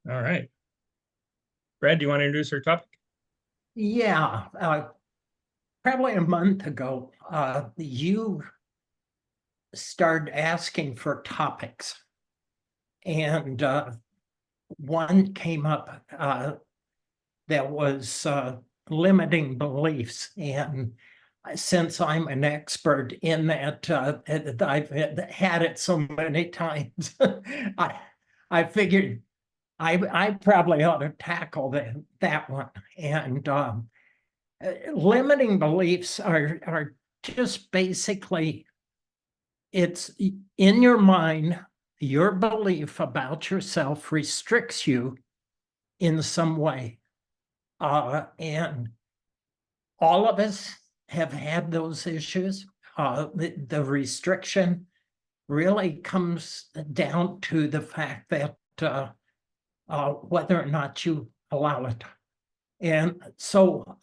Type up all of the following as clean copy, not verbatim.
All right. Brad, do you want to introduce our topic? Yeah, probably a month ago, you started asking for topics, and one came up that was limiting beliefs. And since I'm an expert in that, I've had it so many times, I figured I probably ought to tackle that one. And limiting beliefs are just basically, it's in your mind, your belief about yourself restricts you in some way. And all of us have had those issues. The restriction really comes down to the fact that whether or not you allow it. And so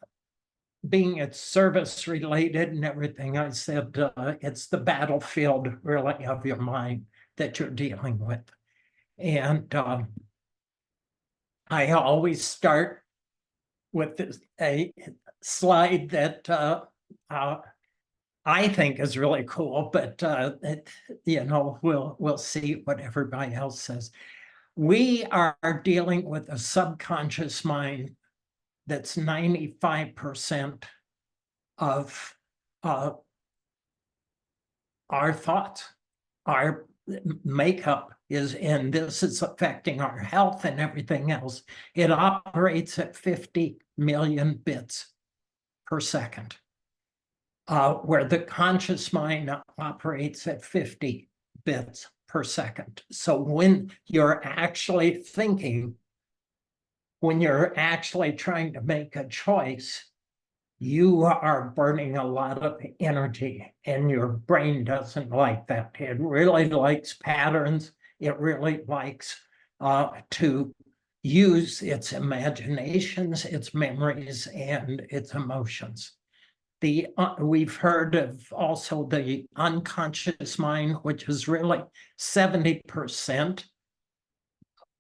being it's service related and everything, I said it's the battlefield really of your mind that you're dealing with. And I always start with a slide that I think is really cool, but we'll see what everybody else says. We are dealing with a subconscious mind that's 95% of our thoughts. Our makeup is, and this is affecting our health and everything else. It operates at 50 million bits per second, where the conscious mind operates at 50 bits per second. So when you're actually thinking, when you're actually trying to make a choice, you are burning a lot of energy, and your brain doesn't like that. It really likes patterns. It really likes to use its imaginations, its memories, and its emotions. We've heard of also the unconscious mind, which is really 70%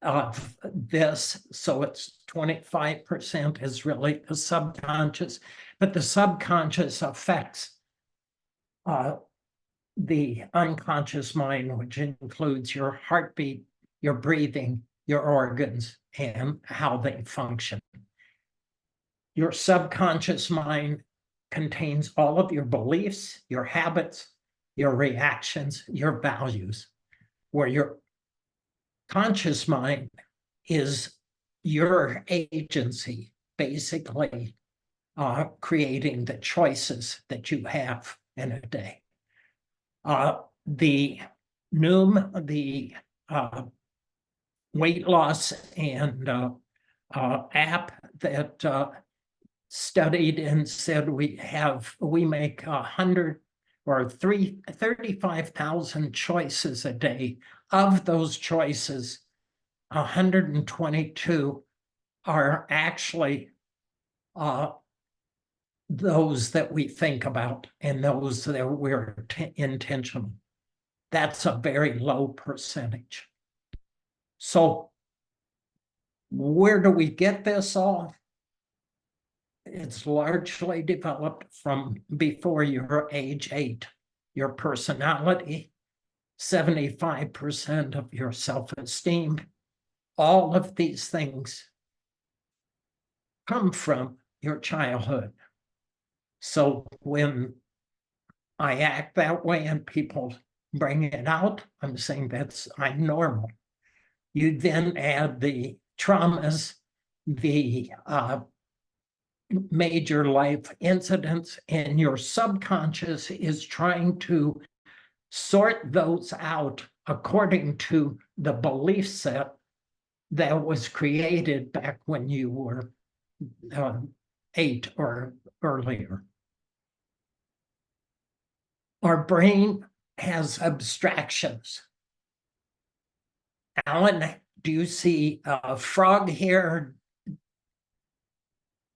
of this. So it's 25% is really the subconscious, but the subconscious affects the unconscious mind, which includes your heartbeat, your breathing, your organs, and how they function. Your subconscious mind contains all of your beliefs, your habits, your reactions, your values, where your conscious mind is your agency, basically creating the choices that you have in a day. The Noom, the weight loss and app that studied and said we make 100 or 35,000 choices a day. Of those choices, 122 are actually those that we think about and those that we're intentional. That's a very low percentage. So where do we get this all? It's largely developed from before you're age 8. Your personality, 75% of your self-esteem, all of these things come from your childhood. So when I act that way and people bring it out, I'm saying I'm normal. You then add the traumas, the major life incidents, and your subconscious is trying to sort those out according to the belief set that was created back when you were 8 or earlier. Our brain has abstractions. Alan, do you see a frog here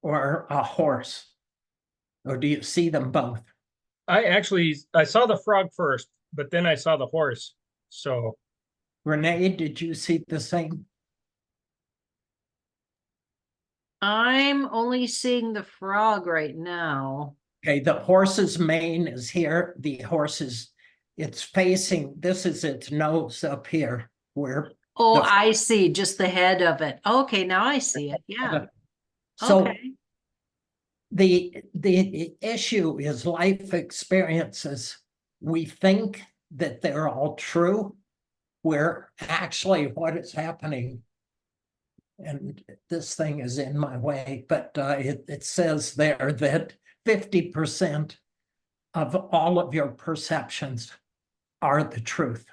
or a horse? Or do you see them both? I saw the frog first, but then I saw the horse. So Renee, did you see the same? I'm only seeing the frog right now. Okay, the horse's mane is here. The horse's, it's facing, this is its nose up here where. Oh, the- I see, just the head of it. Okay, now I see it. Yeah. So Okay. the issue is life experiences. We think that they're all true, where actually what is happening, and this thing is in my way, but it says there that 50% of all of your perceptions are the truth.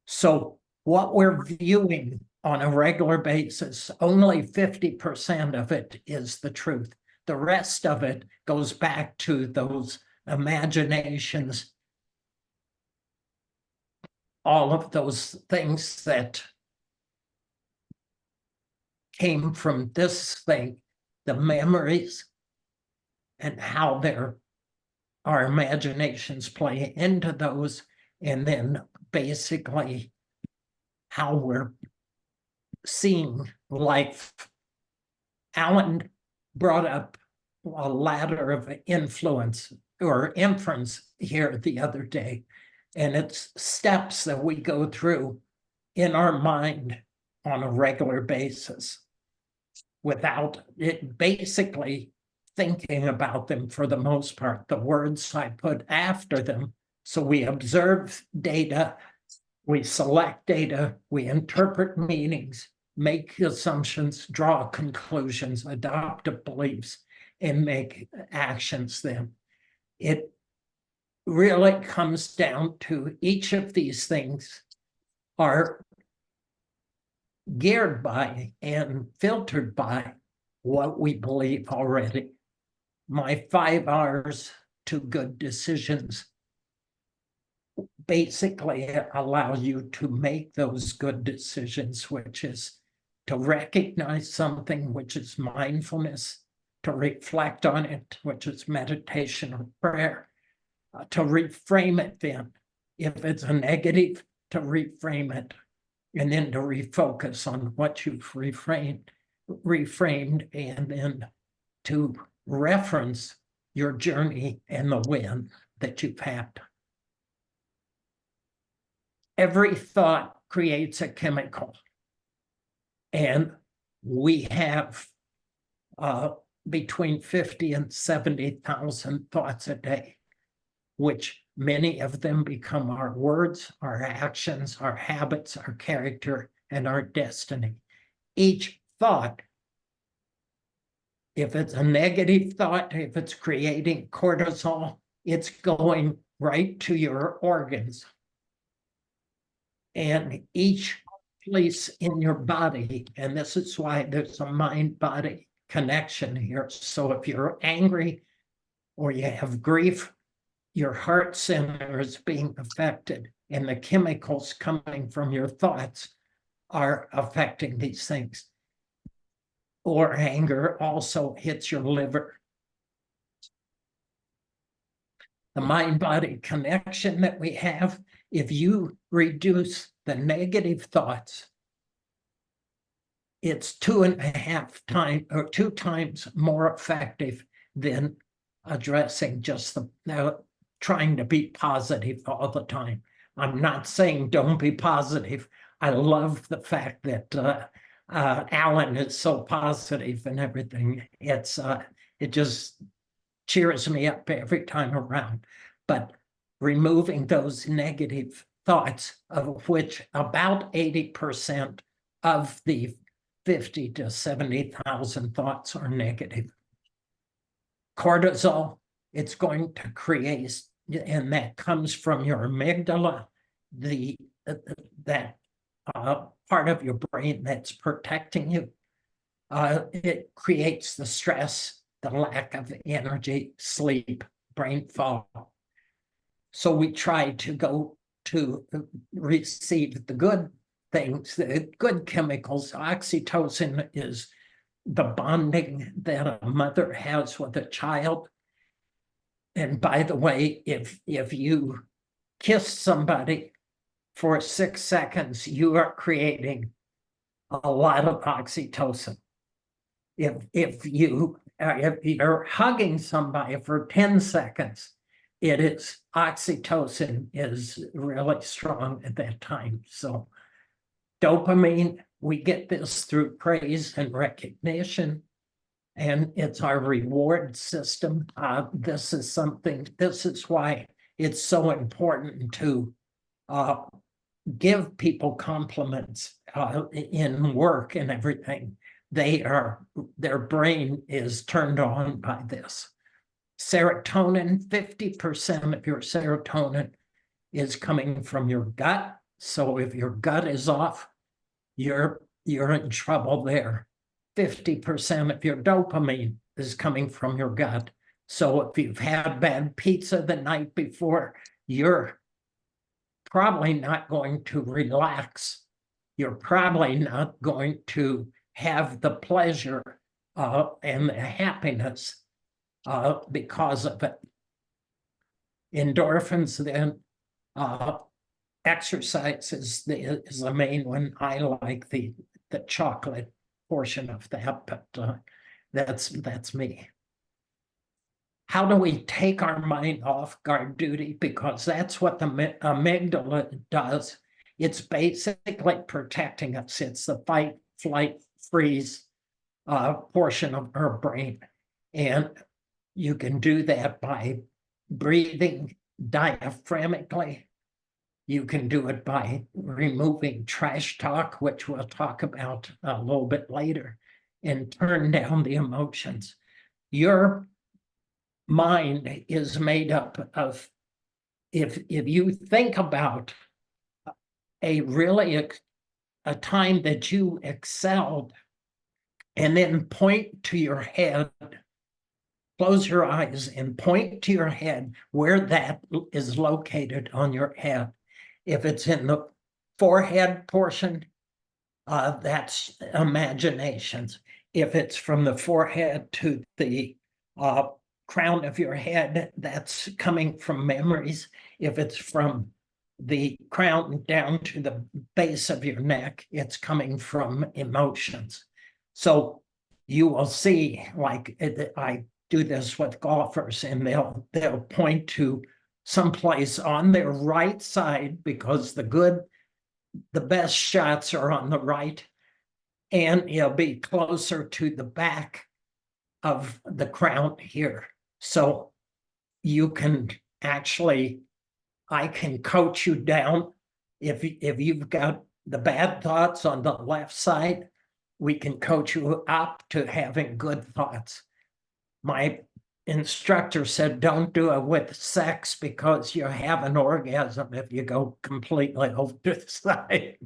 So what we're viewing on a regular basis, only 50% of it is the truth. The rest of it goes back to those imaginations, all of those things that came from this thing, the memories, and how our imaginations play into those, and then basically how we're seeing life. Alan brought up a ladder of influence or inference here the other day, and it's steps that we go through in our mind on a regular basis without it basically thinking about them for the most part. The words I put after them. So we observe data, we select data, we interpret meanings, make assumptions, draw conclusions, adopt beliefs, and make actions then. It really comes down to each of these things are geared by and filtered by what we believe already. My 5 hours to good decisions basically allow you to make those good decisions, which is to recognize something, which is mindfulness, to reflect on it, which is meditation or prayer, to reframe it then. If it's a negative, to reframe it, and then to refocus on what you've reframed, and then to reference your journey and the win that you've had. Every thought creates a chemical, and we have between 50 and 70,000 thoughts a day, which many of them become our words, our actions, our habits, our character, and our destiny. Each thought, if it's a negative thought, if it's creating cortisol, it's going right to your organs. And each place in your body, and this is why there's a mind-body connection here. So if you're angry or you have grief, your heart center is being affected, and the chemicals coming from your thoughts are affecting these things. Or anger also hits your liver. The mind-body connection that we have, if you reduce the negative thoughts, it's 2.5 times or 2 times more effective than addressing just the trying to be positive all the time. I'm not saying don't be positive. I love the fact that Alan is so positive and everything. It just cheers me up every time around. But removing those negative thoughts, of which about 80% of the 50 to 70,000 thoughts are negative. Cortisol, it's going to create, and that comes from your amygdala, that part of your brain that's protecting you. It creates the stress, the lack of energy, sleep, brain fog. So we try to go to receive the good things, the good chemicals. Oxytocin is the bonding that a mother has with a child. And by the way, if you kiss somebody for 6 seconds, you are creating a lot of oxytocin. If you're hugging somebody for 10 seconds, oxytocin is really strong at that time. So dopamine, we get this through praise and recognition, and it's our reward system. This is why it's so important to give people compliments in work and everything. Their brain is turned on by this. Serotonin, 50% of your serotonin is coming from your gut. So if your gut is off, you're in trouble there. 50% of your dopamine is coming from your gut. So if you've had bad pizza the night before, you're probably not going to relax. You're probably not going to have the pleasure and the happiness because of it. Endorphins, then, exercise is the main one. I like the chocolate portion of that, but that's me. How do we take our mind off guard duty? Because that's what the amygdala does. It's basically protecting us. It's the fight, flight, freeze portion of our brain. And you can do that by breathing diaphragmically. You can do it by removing trash talk, which we'll talk about a little bit later, and turn down the emotions. Your mind is made up of, if you think about a time that you excelled, and then point to your head, close your eyes and point to your head where that is located on your head. If it's in the forehead portion, that's imaginations. If it's from the forehead to the crown of your head, that's coming from memories. If it's from the crown down to the base of your neck, it's coming from emotions. So you will see, like I do this with golfers, and they'll point to someplace on their right side, because the best shots are on the right, and it'll be closer to the back of the crown here. So you can actually, I can coach you down. If you've got the bad thoughts on the left side, we can coach you up to having good thoughts. My instructor said, don't do it with sex, because you have an orgasm if you go completely over to the side.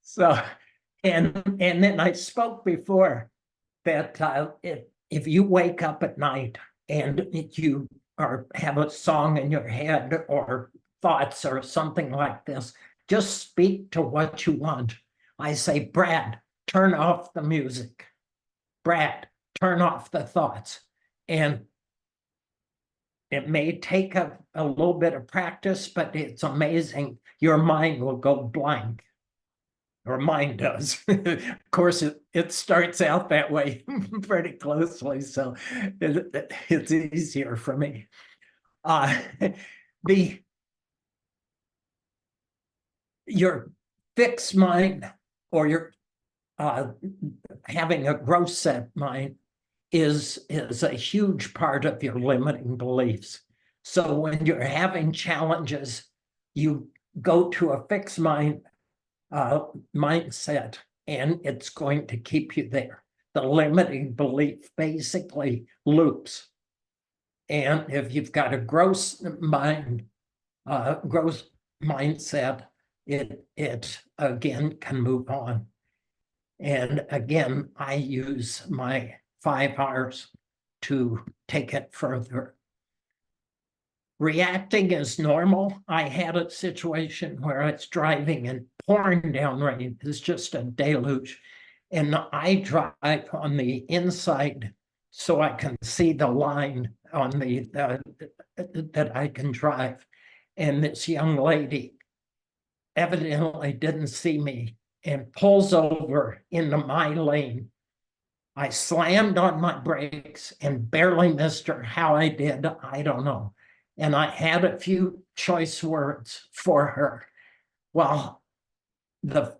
So, and then I spoke before that if you wake up at night and you have a song in your head or thoughts or something like this, just speak to what you want. I say, Brad, turn off the music. Brad, turn off the thoughts. And it may take a little bit of practice, but it's amazing. Your mind will go blank. Or mine does. Of course, it starts out that way pretty closely, so it's easier for me. Your fixed mind, or your having a growth set mind, is a huge part of your limiting beliefs. So when you're having challenges, you go to a fixed mindset, and it's going to keep you there. The limiting belief basically loops. And if you've got a growth mindset, it again can move on. And again, I use my 5 R's to take it further. Reacting is normal. I had a situation where I was driving and pouring down rain. It's just a deluge. And I drive on the inside so I can see the line on the that I can drive. And this young lady evidently didn't see me and pulls over into my lane I slammed on my brakes and barely missed her. How I did, I don't know. And I had a few choice words for her. Well, the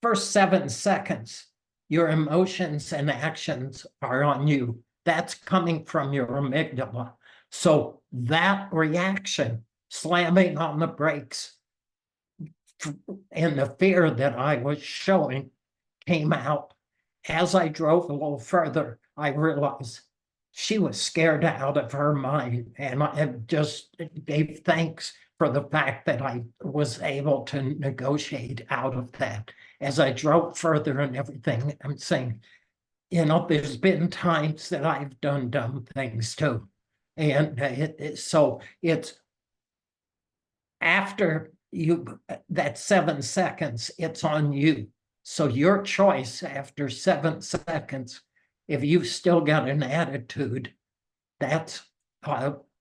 first 7 seconds, your emotions and actions are on you. That's coming from your amygdala. So that reaction, slamming on the brakes, and the fear that I was showing came out. As I drove a little further, I realized she was scared out of her mind, and I just gave thanks for the fact that I was able to negotiate out of that. As I drove further and everything, I'm saying, there's been times that I've done dumb things too. And so it's after that 7 seconds, it's on you. So your choice after 7 seconds, if you've still got an attitude, that's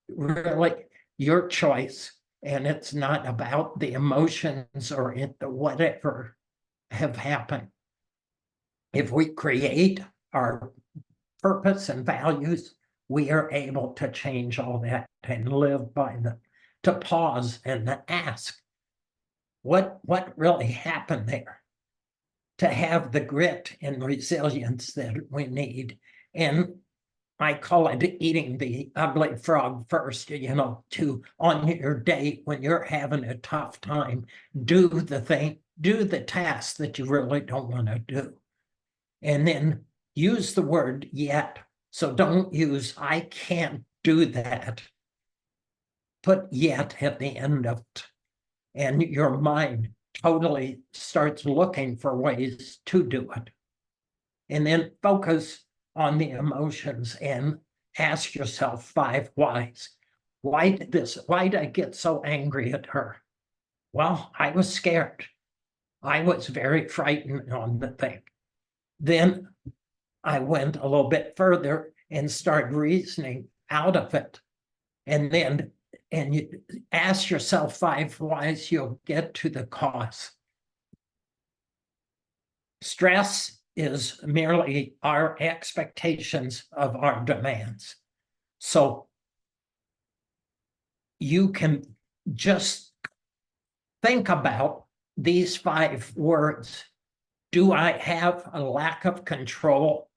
really your choice. And it's not about the emotions or whatever have happened. If we create our purpose and values, we are able to change all that and live by them. To pause and to ask, what really happened there? To have the grit and resilience that we need. And I call it eating the ugly frog first, to on your day when you're having a tough time, do the task that you really don't want to do. And then use the word yet. So don't use I can't do that. Put yet at the end of it. And your mind totally starts looking for ways to do it. And then focus on the emotions and ask yourself 5 whys. Why did I get so angry at her? Well, I was scared. I was very frightened on the thing. Then I went a little bit further and started reasoning out of it. And you ask yourself 5 whys, you'll get to the cause. Stress is merely our expectations of our demands. So you can just think about these 5 words. Do I have a lack of control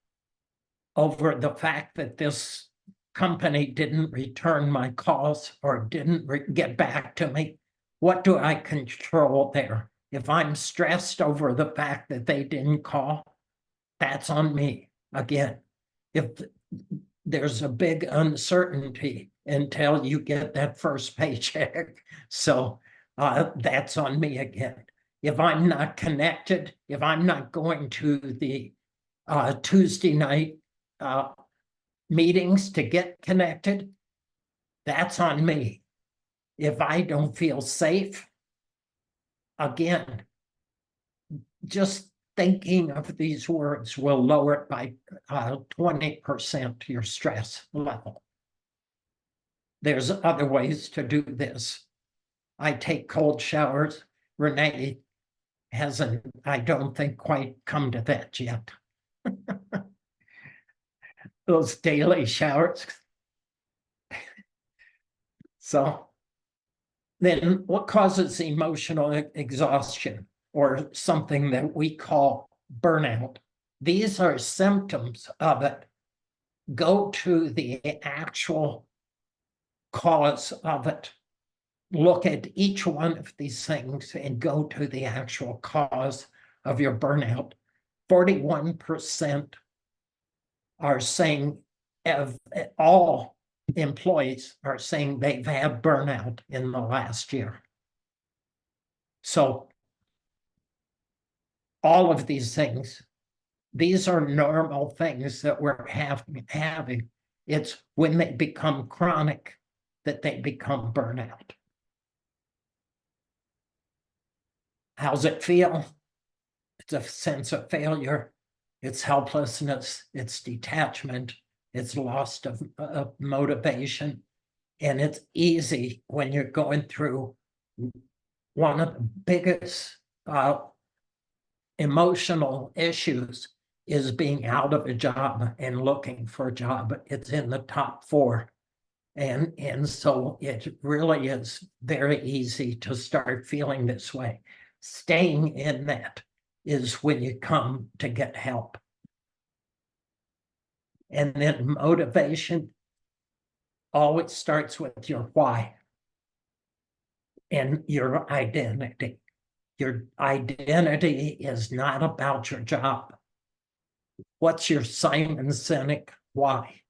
over the fact that this company didn't return my calls or didn't get back to me? What do I control there? If I'm stressed over the fact that they didn't call, that's on me. Again, if there's a big uncertainty until you get that first paycheck, so that's on me again. If I'm not connected, if I'm not going to the Tuesday night meetings to get connected, that's on me. If I don't feel safe, again, just thinking of these words will lower it by 20% your stress level. There's other ways to do this. I take cold showers. Renee hasn't, I don't think, quite come to that yet. Those daily showers. So then what causes emotional exhaustion, or something that we call burnout? These are symptoms of it. Go to the actual cause of it. Look at each one of these things and go to the actual cause of your burnout. 41% are saying, of all employees are saying they've had burnout in the last year. So all of these things, these are normal things that we're having. It's when they become chronic that they become burnout. How's it feel? It's a sense of failure. It's helplessness. It's detachment. It's loss of motivation. And it's easy when you're going through one of the biggest emotional issues is being out of a job and looking for a job. It's in the top 4. And so it really is very easy to start feeling this way. Staying in that is when you come to get help. And then motivation always starts with your why and your identity. Your identity is not about your job. What's your Simon Sinek why?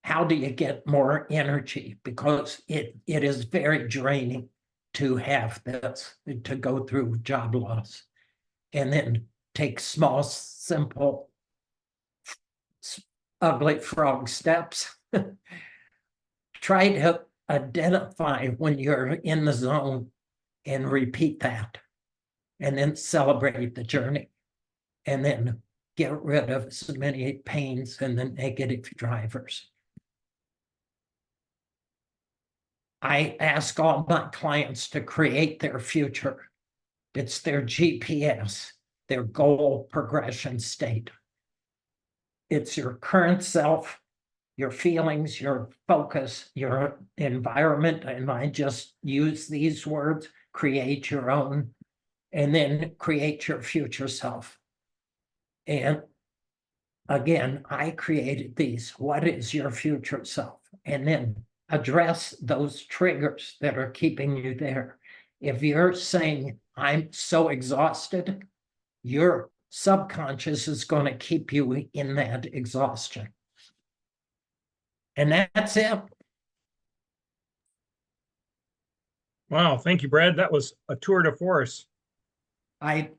How do you get more energy? Because it is very draining to have this, to go through job loss. And then take small, simple, ugly frog steps. Try to identify when you're in the zone and repeat that. And then celebrate the journey. And then get rid of as many pains and the negative drivers. I ask all my clients to create their future. It's their GPS, their goal progression state. It's your current self, your feelings, your focus, your environment, and I just use these words, create your own, and then create your future self. And again, I created these. What is your future self? And then address those triggers that are keeping you there. If you're saying, I'm so exhausted, your subconscious is going to keep you in that exhaustion. And that's it. Wow, thank you, Brad. That was a tour de force. I